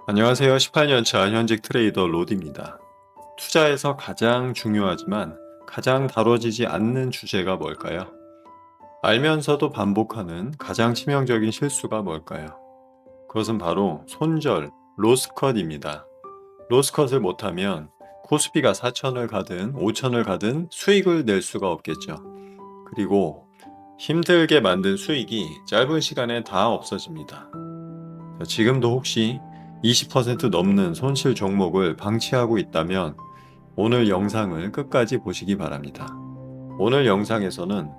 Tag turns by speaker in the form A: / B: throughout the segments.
A: 안녕하세요. 18년차 현직 트레이더 로디입니다. 투자에서 가장 중요하지만 가장 다뤄지지 않는 주제가 뭘까요? 알면서도 반복하는 가장 치명적인 실수가 뭘까요? 그것은 바로 손절, 로스컷입니다. 로스컷을 못하면 코스피가 4천을 가든 5천을 가든 수익을 낼 수가 없겠죠. 그리고 힘들게 만든 수익이 짧은 시간에 다 없어집니다. 지금도 혹시 20% 넘는 손실 종목을 방치하고 있다면 오늘 영상을 끝까지 보시기 바랍니다. 오늘 영상에서는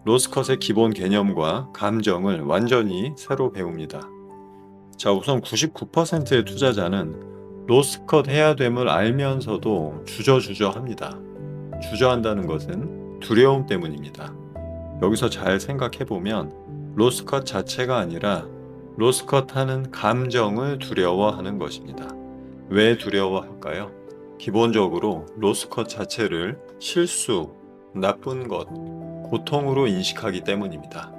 A: 로스컷의 기본 개념과 감정을 완전히 새로 배웁니다. 자, 우선 99%의 투자자는 로스컷 해야 됨을 알면서도 주저주저 합니다. 주저한다는 것은 두려움 때문입니다. 여기서 잘 생각해보면 로스컷 자체가 아니라 로스컷 하는 감정을 두려워하는 것입니다. 왜 두려워할까요? 기본적으로 로스컷 자체를 실수, 나쁜 것, 고통으로 인식하기 때문입니다.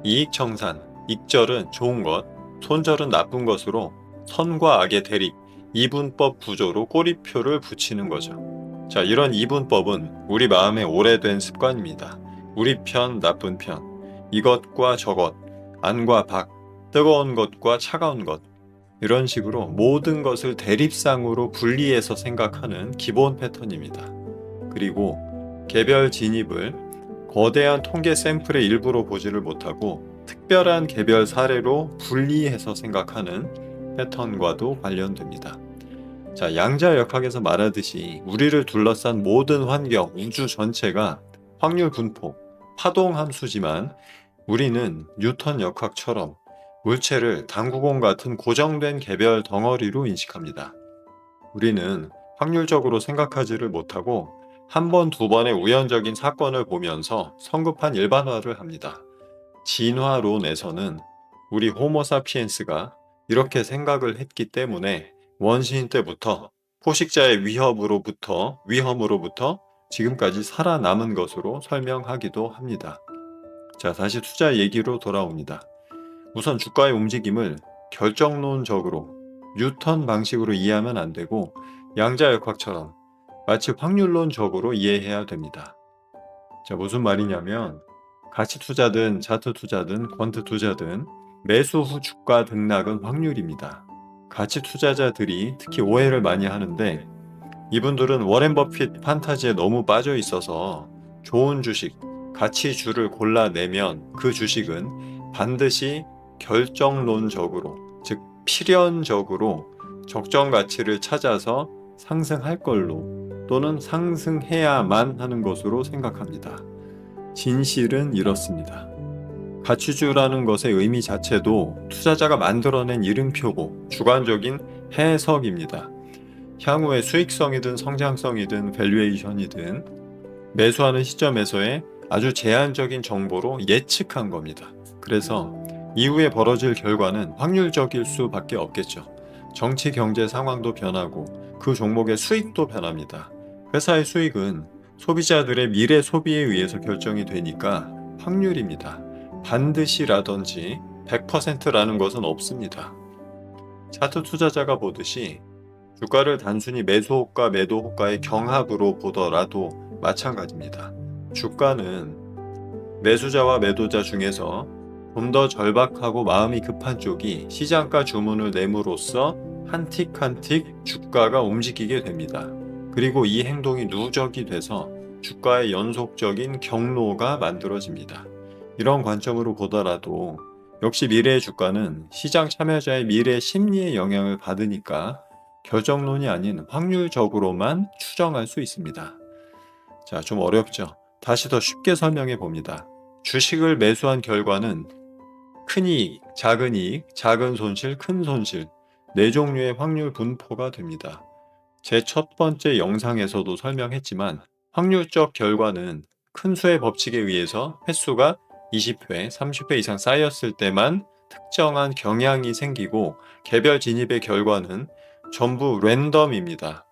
A: 이익청산, 익절은 좋은 것, 손절은 나쁜 것으로 선과 악의 대립, 이분법 구조로 꼬리표를 붙이는 거죠. 자, 이런 이분법은 우리 마음에 오래된 습관입니다. 우리 편, 나쁜 편, 이것과 저것, 안과 박, 뜨거운 것과 차가운 것, 이런 식으로 모든 것을 대립상으로 분리해서 생각하는 기본 패턴입니다. 그리고 개별 진입을 거대한 통계 샘플의 일부로 보지를 못하고 특별한 개별 사례로 분리해서 생각하는 패턴과도 관련됩니다. 자, 양자역학에서 말하듯이 우리를 둘러싼 모든 환경, 우주 전체가 확률 분포, 파동 함수지만 우리는 뉴턴 역학처럼 물체를 당구공 같은 고정된 개별 덩어리로 인식합니다. 우리는 확률적으로 생각하지를 못하고 한 번, 두 번의 우연적인 사건을 보면서 성급한 일반화를 합니다. 진화론에서는 우리 호모사피엔스가 이렇게 생각을 했기 때문에 원시인 때부터 포식자의 위험으로부터 지금까지 살아남은 것으로 설명하기도 합니다. 자, 다시 투자 얘기로 돌아옵니다. 우선 주가의 움직임을 결정론적으로 뉴턴 방식으로 이해하면 안 되고 양자역학처럼 마치 확률론적으로 이해해야 됩니다. 자, 무슨 말이냐면 가치 투자든 차트 투자든 퀀트 투자든 매수 후 주가 등락은 확률입니다. 가치 투자자들이 특히 오해를 많이 하는데 이분들은 워렌 버핏 판타지에 너무 빠져 있어서 좋은 주식, 가치주를 골라내면 그 주식은 반드시 결정론적으로, 즉 필연적으로 적정 가치를 찾아서 상승할 걸로 또는 상승해야만 하는 것으로 생각합니다. 진실은 이렇습니다. 가치주라는 것의 의미 자체도 투자자가 만들어낸 이름표고 주관적인 해석입니다. 향후의 수익성이든 성장성이든 밸류에이션이든 매수하는 시점에서의 아주 제한적인 정보로 예측한 겁니다. 그래서 이후에 벌어질 결과는 확률적일 수밖에 없겠죠. 정치 경제 상황도 변하고 그 종목의 수익도 변합니다. 회사의 수익은 소비자들의 미래 소비에 의해서 결정이 되니까 확률입니다. 반드시라든지 100%라는 것은 없습니다. 차트 투자자가 보듯이 주가를 단순히 매수호가 매도호가의 경합으로 보더라도 마찬가지입니다. 주가는 매수자와 매도자 중에서 좀 더 절박하고 마음이 급한 쪽이 시장가 주문을 내므로써 한 틱 한 틱 주가가 움직이게 됩니다. 그리고 이 행동이 누적이 돼서 주가의 연속적인 경로가 만들어집니다. 이런 관점으로 보더라도 역시 미래의 주가는 시장 참여자의 미래 심리의 영향을 받으니까 결정론이 아닌 확률적으로만 추정할 수 있습니다. 자, 좀 어렵죠? 다시 더 쉽게 설명해 봅니다. 주식을 매수한 결과는 큰 이익, 작은 손실, 큰 손실, 네 종류의 확률 분포가 됩니다. 제 첫 번째 영상에서도 설명했지만 확률적 결과는 큰 수의 법칙에 의해서 횟수가 20회, 30회 이상 쌓였을 때만 특정한 경향이 생기고 개별 진입의 결과는 전부 랜덤입니다.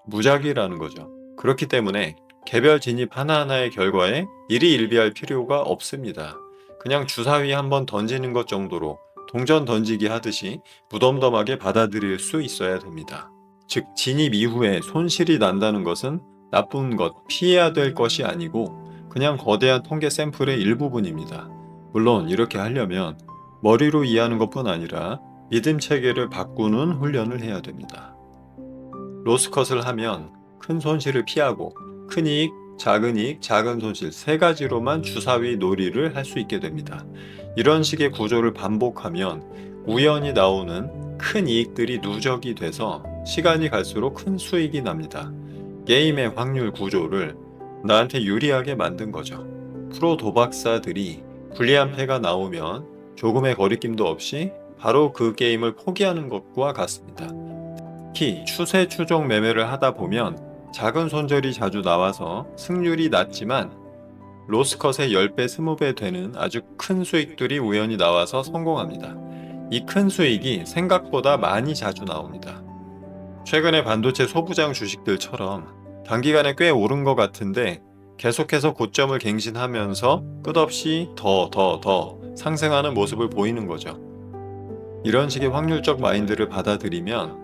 A: 무작위라는 거죠. 그렇기 때문에 개별 진입 하나하나의 결과에 일희일비할 필요가 없습니다. 그냥 주사위 한번 던지는 것 정도로 동전 던지기 하듯이 무덤덤하게 받아들일 수 있어야 됩니다. 즉, 진입 이후에 손실이 난다는 것은 나쁜 것, 피해야 될 것이 아니고 그냥 거대한 통계 샘플의 일부분입니다. 물론 이렇게 하려면 머리로 이해하는 것뿐 아니라 믿음 체계를 바꾸는 훈련을 해야 됩니다. 로스컷을 하면 큰 손실을 피하고 큰 이익, 작은 손실 세 가지로만 주사위 놀이를 할 수 있게 됩니다. 이런 식의 구조를 반복하면 우연히 나오는 큰 이익들이 누적이 돼서 시간이 갈수록 큰 수익이 납니다. 게임의 확률 구조를 나한테 유리하게 만든 거죠. 프로 도박사들이 불리한 패가 나오면 조금의 거리낌도 없이 바로 그 게임을 포기하는 것과 같습니다. 특히 추세 추종 매매를 하다 보면 작은 손절이 자주 나와서 승률이 낮지만 로스컷의 10배, 20배 되는 아주 큰 수익들이 우연히 나와서 성공합니다. 이 큰 수익이 생각보다 많이 자주 나옵니다. 최근에 반도체 소부장 주식들처럼 단기간에 꽤 오른 것 같은데 계속해서 고점을 갱신하면서 끝없이 더 상승하는 모습을 보이는 거죠. 이런 식의 확률적 마인드를 받아들이면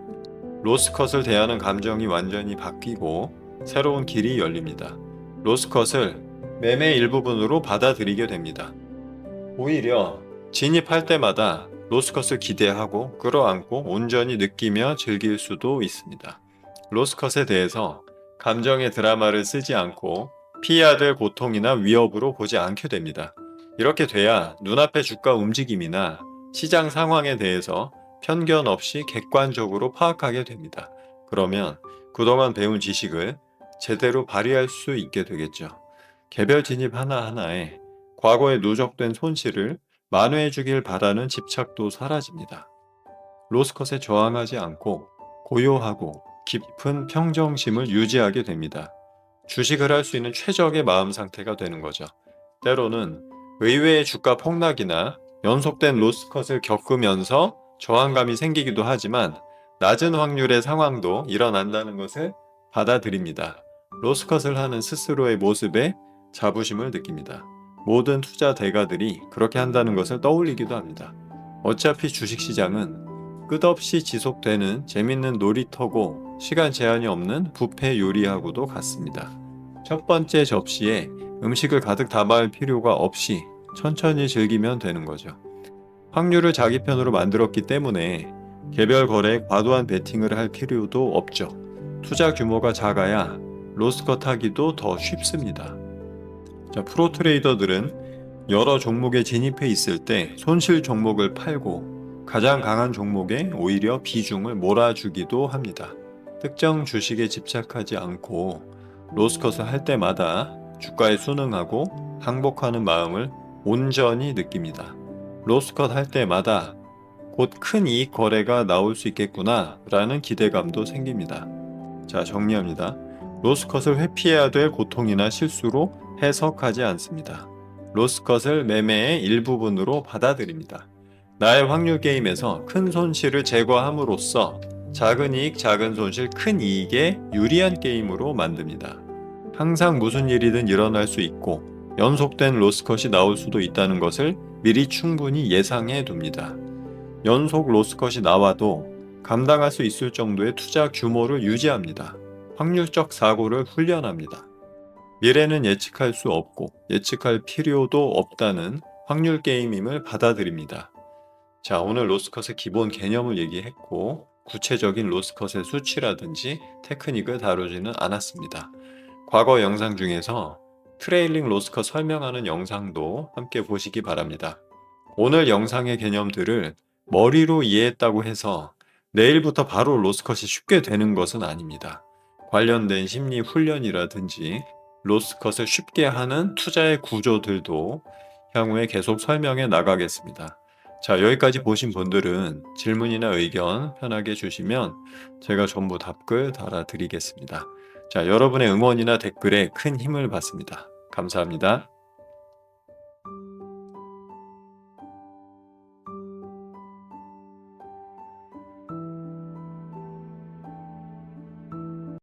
A: 로스컷을 대하는 감정이 완전히 바뀌고 새로운 길이 열립니다. 로스컷을 매매 일부분으로 받아들이게 됩니다. 오히려 진입할 때마다 로스컷을 기대하고 끌어안고 온전히 느끼며 즐길 수도 있습니다. 로스컷에 대해서 감정의 드라마를 쓰지 않고 피해야 될 고통이나 위협으로 보지 않게 됩니다. 이렇게 돼야 눈앞의 주가 움직임이나 시장 상황에 대해서 편견 없이 객관적으로 파악하게 됩니다. 그러면 그동안 배운 지식을 제대로 발휘할 수 있게 되겠죠. 개별 진입 하나하나에 과거에 누적된 손실을 만회해 주길 바라는 집착도 사라집니다. 로스컷에 저항하지 않고 고요하고 깊은 평정심을 유지하게 됩니다. 주식을 할 수 있는 최적의 마음 상태가 되는 거죠. 때로는 의외의 주가 폭락이나 연속된 로스컷을 겪으면서 저항감이 생기기도 하지만 낮은 확률의 상황도 일어난다는 것을 받아들입니다. 로스컷을 하는 스스로의 모습에 자부심을 느낍니다. 모든 투자 대가들이 그렇게 한다는 것을 떠올리기도 합니다. 어차피 주식시장은 끝없이 지속되는 재밌는 놀이터고 시간 제한이 없는 뷔페 요리하고도 같습니다. 첫 번째 접시에 음식을 가득 담아할 필요가 없이 천천히 즐기면 되는 거죠. 확률을 자기 편으로 만들었기 때문에 개별 거래에 과도한 베팅을 할 필요도 없죠. 투자 규모가 작아야 로스컷 하기도 더 쉽습니다. 프로 트레이더들은 여러 종목에 진입해 있을 때 손실 종목을 팔고 가장 강한 종목에 오히려 비중을 몰아주기도 합니다. 특정 주식에 집착하지 않고 로스컷을 할 때마다 주가에 순응하고 항복하는 마음을 온전히 느낍니다. 로스컷 할 때마다 곧 큰 이익 거래가 나올 수 있겠구나 라는 기대감도 생깁니다. 자, 정리합니다. 로스컷을 회피해야 될 고통이나 실수로 해석하지 않습니다. 로스컷을 매매의 일부분으로 받아들입니다. 나의 확률 게임에서 큰 손실을 제거함으로써 작은 이익, 작은 손실, 큰 이익에 유리한 게임으로 만듭니다. 항상 무슨 일이든 일어날 수 있고 연속된 로스컷이 나올 수도 있다는 것을 미리 충분히 예상해 둡니다. 연속 로스컷이 나와도 감당할 수 있을 정도의 투자 규모를 유지합니다. 확률적 사고를 훈련합니다. 미래는 예측할 수 없고 예측할 필요도 없다는 확률 게임임을 받아들입니다. 자, 오늘 로스컷의 기본 개념을 얘기했고 구체적인 로스컷의 수치라든지 테크닉을 다루지는 않았습니다. 과거 영상 중에서 트레일링 로스컷 설명하는 영상도 함께 보시기 바랍니다. 오늘 영상의 개념들을 머리로 이해했다고 해서 내일부터 바로 로스컷이 쉽게 되는 것은 아닙니다. 관련된 심리 훈련이라든지 로스컷을 쉽게 하는 투자의 구조들도 향후에 계속 설명해 나가겠습니다. 자, 여기까지 보신 분들은 질문이나 의견 편하게 주시면 제가 전부 답글 달아드리겠습니다. 자, 여러분의 응원이나 댓글에 큰 힘을 받습니다. 감사합니다.